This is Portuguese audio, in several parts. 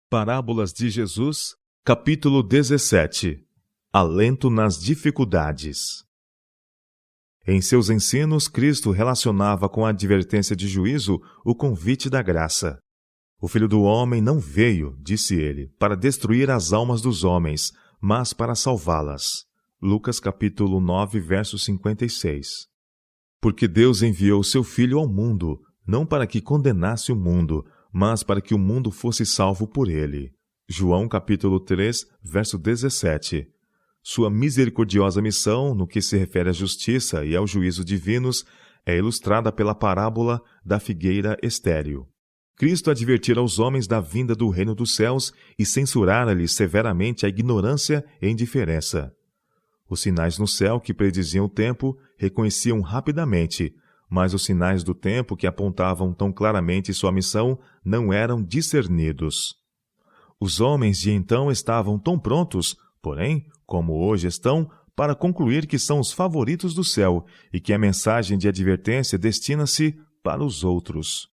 Parábolas de Jesus, capítulo 17. Alento nas dificuldades. Em seus ensinos, Cristo relacionava com a advertência de juízo o convite da graça. O Filho do Homem não veio, disse ele, para destruir as almas dos homens, mas para salvá-las. Lucas capítulo 9, verso 56. Porque Deus enviou seu Filho ao mundo, não para que condenasse o mundo, mas para que o mundo fosse salvo por ele. João capítulo 3, verso 17. Sua misericordiosa missão, no que se refere à justiça e ao juízo divinos, é ilustrada pela parábola da figueira estéril. Cristo advertira aos homens da vinda do reino dos céus e censurara-lhes severamente a ignorância e indiferença. Os sinais no céu que prediziam o tempo reconheciam rapidamente, mas os sinais do tempo que apontavam tão claramente sua missão não eram discernidos. Os homens de então estavam tão prontos, porém, como hoje estão, para concluir que são os favoritos do céu e que a mensagem de advertência destina-se para os outros.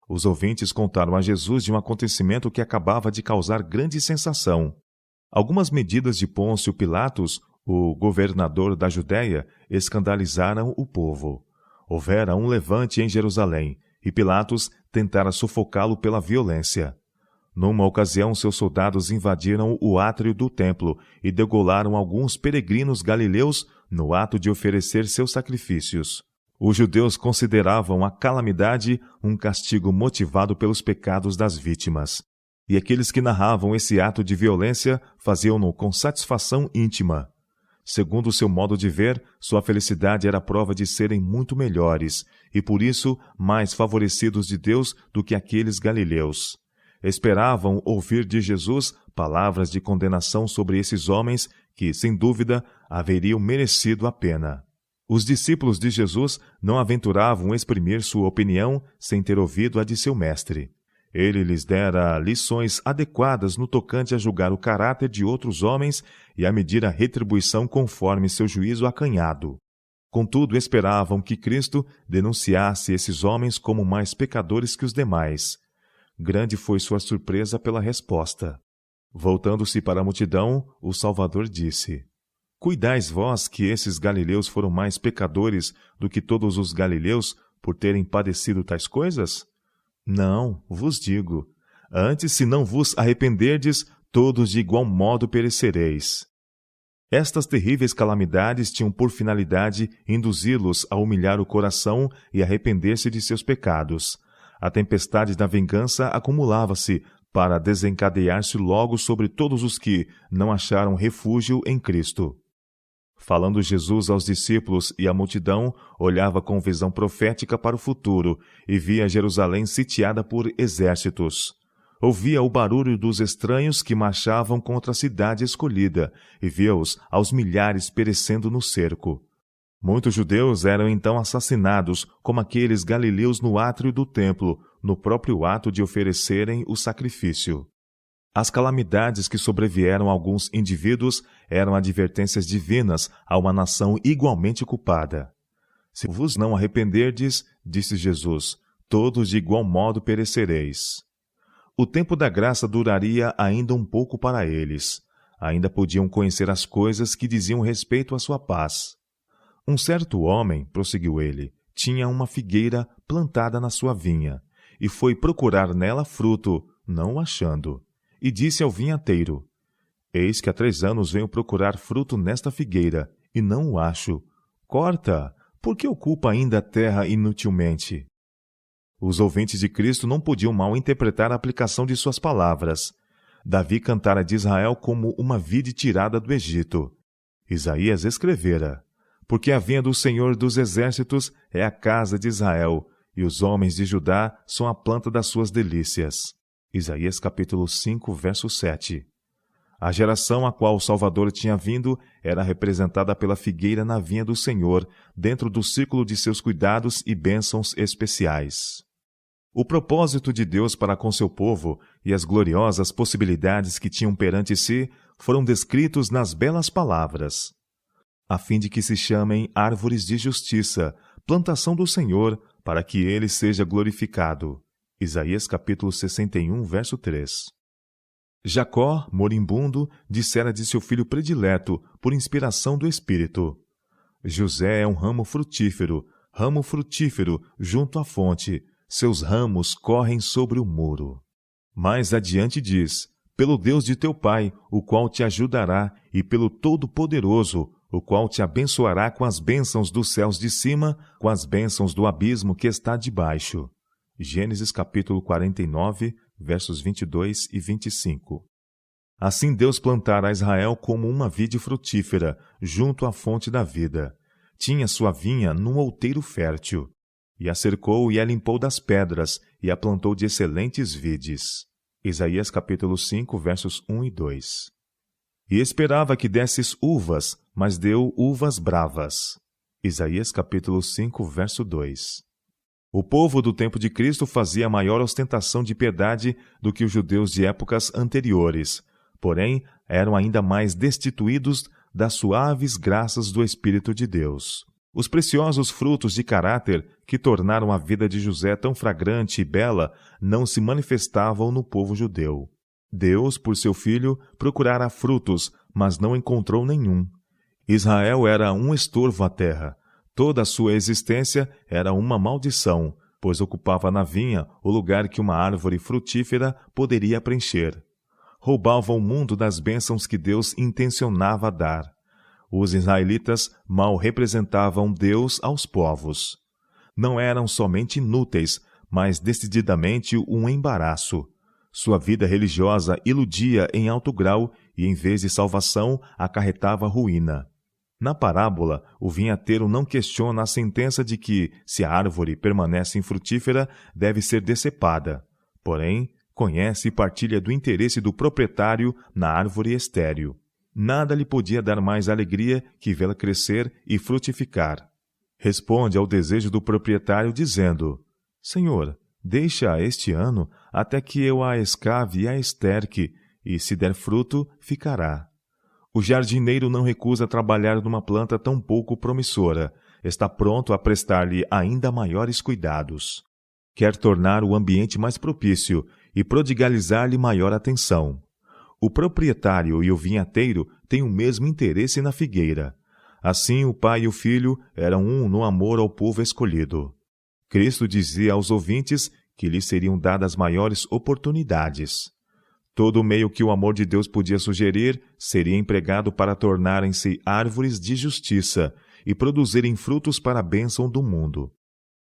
Os ouvintes contaram a Jesus de um acontecimento que acabava de causar grande sensação. Algumas medidas de Pôncio Pilatos, o governador da Judéia, escandalizaram o povo. Houvera um levante em Jerusalém, e Pilatos tentara sufocá-lo pela violência. Numa ocasião, seus soldados invadiram o átrio do templo e degolaram alguns peregrinos galileus no ato de oferecer seus sacrifícios. Os judeus consideravam a calamidade um castigo motivado pelos pecados das vítimas. E aqueles que narravam esse ato de violência faziam-no com satisfação íntima. Segundo seu modo de ver, sua felicidade era prova de serem muito melhores, e por isso mais favorecidos de Deus do que aqueles galileus. Esperavam ouvir de Jesus palavras de condenação sobre esses homens que, sem dúvida, haveriam merecido a pena. Os discípulos de Jesus não aventuravam exprimir sua opinião sem ter ouvido a de seu mestre. Ele lhes dera lições adequadas no tocante a julgar o caráter de outros homens e a medir a retribuição conforme seu juízo acanhado. Contudo, esperavam que Cristo denunciasse esses homens como mais pecadores que os demais. Grande foi sua surpresa pela resposta. Voltando-se para a multidão, o Salvador disse: Cuidais vós que esses galileus foram mais pecadores do que todos os galileus por terem padecido tais coisas? Não, vos digo. Antes, se não vos arrependerdes, todos de igual modo perecereis. Estas terríveis calamidades tinham por finalidade induzi-los a humilhar o coração e arrepender-se de seus pecados. A tempestade da vingança acumulava-se para desencadear-se logo sobre todos os que não acharam refúgio em Cristo. Falando Jesus aos discípulos e à multidão, olhava com visão profética para o futuro e via Jerusalém sitiada por exércitos. Ouvia o barulho dos estranhos que marchavam contra a cidade escolhida e via-os aos milhares perecendo no cerco. Muitos judeus eram então assassinados, como aqueles galileus no átrio do templo, no próprio ato de oferecerem o sacrifício. As calamidades que sobrevieram a alguns indivíduos eram advertências divinas a uma nação igualmente culpada. Se vos não arrependerdes, disse Jesus, todos de igual modo perecereis. O tempo da graça duraria ainda um pouco para eles. Ainda podiam conhecer as coisas que diziam respeito à sua paz. Um certo homem, prosseguiu ele, tinha uma figueira plantada na sua vinha, e foi procurar nela fruto, não o achando. E disse ao vinhateiro: Eis que há 3 anos venho procurar fruto nesta figueira, e não o acho. Corta, porque ocupa ainda a terra inutilmente. Os ouvintes de Cristo não podiam mal interpretar a aplicação de suas palavras. Davi cantara de Israel como uma vide tirada do Egito. Isaías escrevera: Porque a vinha do Senhor dos Exércitos é a casa de Israel, e os homens de Judá são a planta das suas delícias. Isaías capítulo 5, verso 7. A geração a qual o Salvador tinha vindo era representada pela figueira na vinha do Senhor, dentro do círculo de seus cuidados e bênçãos especiais. O propósito de Deus para com seu povo e as gloriosas possibilidades que tinham perante si foram descritos nas belas palavras. A fim de que se chamem árvores de justiça, plantação do Senhor, para que ele seja glorificado. Isaías capítulo 61, verso 3. Jacó, moribundo, dissera de seu filho predileto, por inspiração do Espírito: José é um ramo frutífero junto à fonte, seus ramos correm sobre o muro. Mais adiante diz: pelo Deus de teu pai, o qual te ajudará, e pelo Todo-Poderoso, o qual te abençoará com as bênçãos dos céus de cima, com as bênçãos do abismo que está debaixo. Gênesis capítulo 49, versos 22 e 25. Assim Deus plantara Israel como uma vide frutífera, junto à fonte da vida. Tinha sua vinha num outeiro fértil. E a cercou e a limpou das pedras, e a plantou de excelentes vides. Isaías capítulo 5, versos 1 e 2. E esperava que desses uvas, mas deu uvas bravas. Isaías capítulo 5, verso 2. O povo do tempo de Cristo fazia maior ostentação de piedade do que os judeus de épocas anteriores, porém eram ainda mais destituídos das suaves graças do Espírito de Deus. Os preciosos frutos de caráter que tornaram a vida de José tão fragrante e bela não se manifestavam no povo judeu. Deus, por seu filho, procurara frutos, mas não encontrou nenhum. Israel era um estorvo à terra. Toda a sua existência era uma maldição, pois ocupava na vinha o lugar que uma árvore frutífera poderia preencher. Roubava o mundo das bênçãos que Deus intencionava dar. Os israelitas mal representavam Deus aos povos. Não eram somente inúteis, mas decididamente um embaraço. Sua vida religiosa iludia em alto grau e, em vez de salvação, acarretava ruína. Na parábola, o vinhateiro não questiona a sentença de que, se a árvore permanece infrutífera, deve ser decepada. Porém, conhece e partilha do interesse do proprietário na árvore estéril. Nada lhe podia dar mais alegria que vê-la crescer e frutificar. Responde ao desejo do proprietário dizendo: Senhor, deixa-a este ano até que eu a escave e a esterque, e se der fruto, ficará. O jardineiro não recusa trabalhar numa planta tão pouco promissora. Está pronto a prestar-lhe ainda maiores cuidados. Quer tornar o ambiente mais propício e prodigalizar-lhe maior atenção. O proprietário e o vinhateiro têm o mesmo interesse na figueira. Assim, o pai e o filho eram um no amor ao povo escolhido. Cristo dizia aos ouvintes que lhes seriam dadas maiores oportunidades. Todo o meio que o amor de Deus podia sugerir seria empregado para tornarem-se árvores de justiça e produzirem frutos para a bênção do mundo.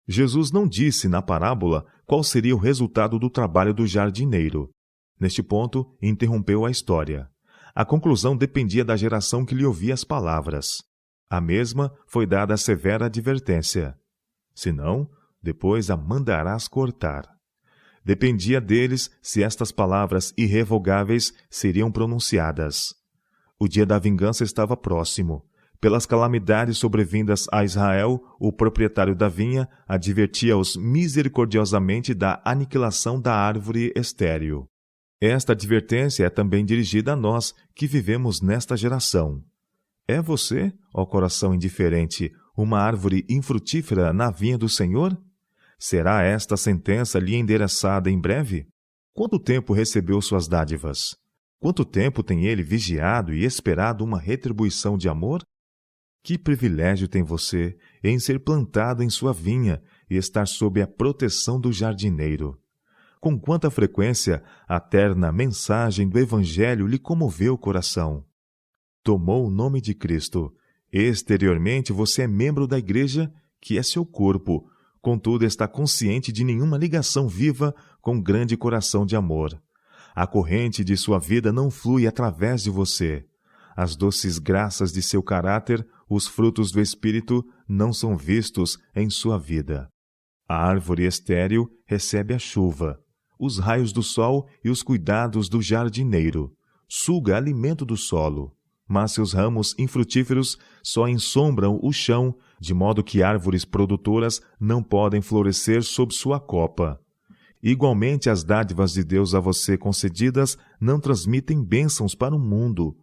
Jesus não disse na parábola qual seria o resultado do trabalho do jardineiro. Neste ponto, interrompeu a história. A conclusão dependia da geração que lhe ouvia as palavras. A mesma foi dada a severa advertência. Senão, depois a mandarás cortar. Dependia deles se estas palavras irrevogáveis seriam pronunciadas. O dia da vingança estava próximo. Pelas calamidades sobrevindas a Israel, o proprietário da vinha advertia-os misericordiosamente da aniquilação da árvore estéril. Esta advertência é também dirigida a nós que vivemos nesta geração. É você, ó coração indiferente, uma árvore infrutífera na vinha do Senhor? Será esta sentença lhe endereçada em breve? Quanto tempo recebeu suas dádivas? Quanto tempo tem ele vigiado e esperado uma retribuição de amor? Que privilégio tem você em ser plantado em sua vinha e estar sob a proteção do jardineiro. Com quanta frequência a terna mensagem do Evangelho lhe comoveu o coração. Tomou o nome de Cristo. Exteriormente você é membro da igreja, que é seu corpo, contudo está consciente de nenhuma ligação viva com um grande coração de amor. A corrente de sua vida não flui através de você. As doces graças de seu caráter, os frutos do Espírito, não são vistos em sua vida. A árvore estéril recebe a chuva, os raios do sol e os cuidados do jardineiro. Suga alimento do solo, mas seus ramos infrutíferos só ensombram o chão, de modo que árvores produtoras não podem florescer sob sua copa. Igualmente, as dádivas de Deus a você concedidas não transmitem bênçãos para o mundo.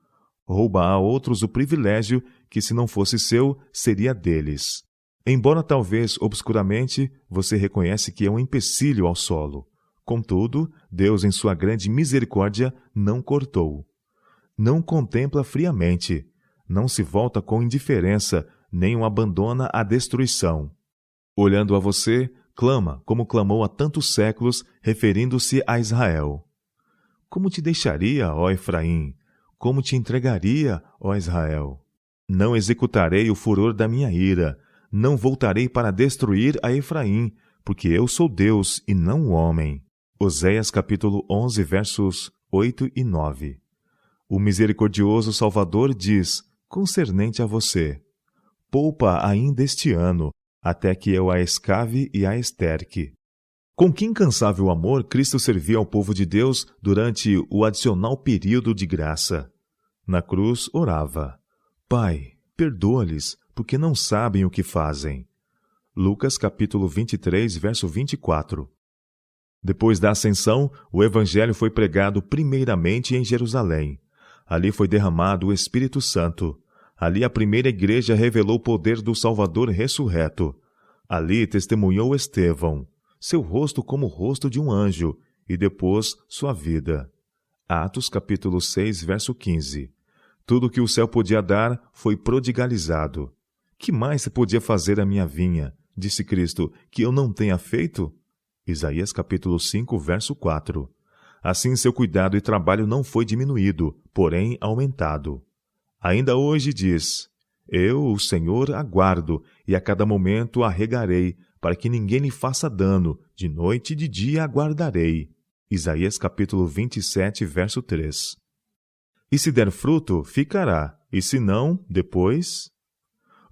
Rouba a outros o privilégio que, se não fosse seu, seria deles. Embora talvez obscuramente, você reconhece que é um empecilho ao solo. Contudo, Deus, em sua grande misericórdia, não cortou. Não contempla friamente, não se volta com indiferença, nem o abandona à destruição. Olhando a você, clama como clamou há tantos séculos, referindo-se a Israel. Como te deixaria, ó Efraim? Como te entregaria, ó Israel? Não executarei o furor da minha ira, não voltarei para destruir a Efraim, porque eu sou Deus e não o homem. Oséias capítulo 11, versos 8 e 9. O misericordioso Salvador diz, concernente a você: poupa ainda este ano, até que eu a escave e a esterque. Com que incansável amor Cristo servia ao povo de Deus durante o adicional período de graça. Na cruz orava: Pai, perdoa-lhes, porque não sabem o que fazem. Lucas capítulo 23, verso 24. Depois da ascensão, o Evangelho foi pregado primeiramente em Jerusalém. Ali foi derramado o Espírito Santo. Ali a primeira igreja revelou o poder do Salvador ressurreto. Ali testemunhou Estevão, seu rosto como o rosto de um anjo, e depois sua vida. Atos capítulo 6, verso 15. Tudo o que o céu podia dar foi prodigalizado. Que mais se podia fazer à minha vinha, disse Cristo, que eu não tenha feito? Isaías capítulo 5, verso 4. Assim seu cuidado e trabalho não foi diminuído, porém aumentado. Ainda hoje diz: eu, o Senhor, aguardo, e a cada momento arregarei, para que ninguém lhe faça dano, de noite e de dia aguardarei. Isaías capítulo 27, verso 3. E se der fruto, ficará, e se não, depois...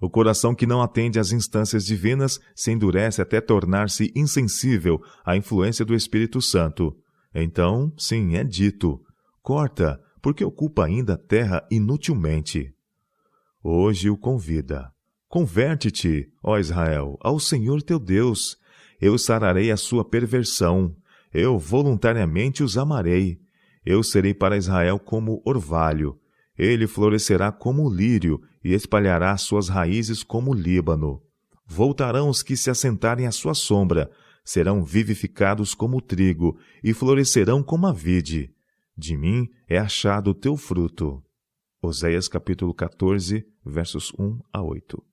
O coração que não atende às instâncias divinas se endurece até tornar-se insensível à influência do Espírito Santo. Então, sim, é dito: corta, porque ocupa ainda a terra inutilmente. Hoje o convida: converte-te, ó Israel, ao Senhor teu Deus. Eu sararei a sua perversão. Eu voluntariamente os amarei. Eu serei para Israel como orvalho. Ele florescerá como o lírio e espalhará suas raízes como o Líbano. Voltarão os que se assentarem à sua sombra, serão vivificados como o trigo e florescerão como a vide. De mim é achado o teu fruto. Oséias capítulo 14, versos 1 a 8.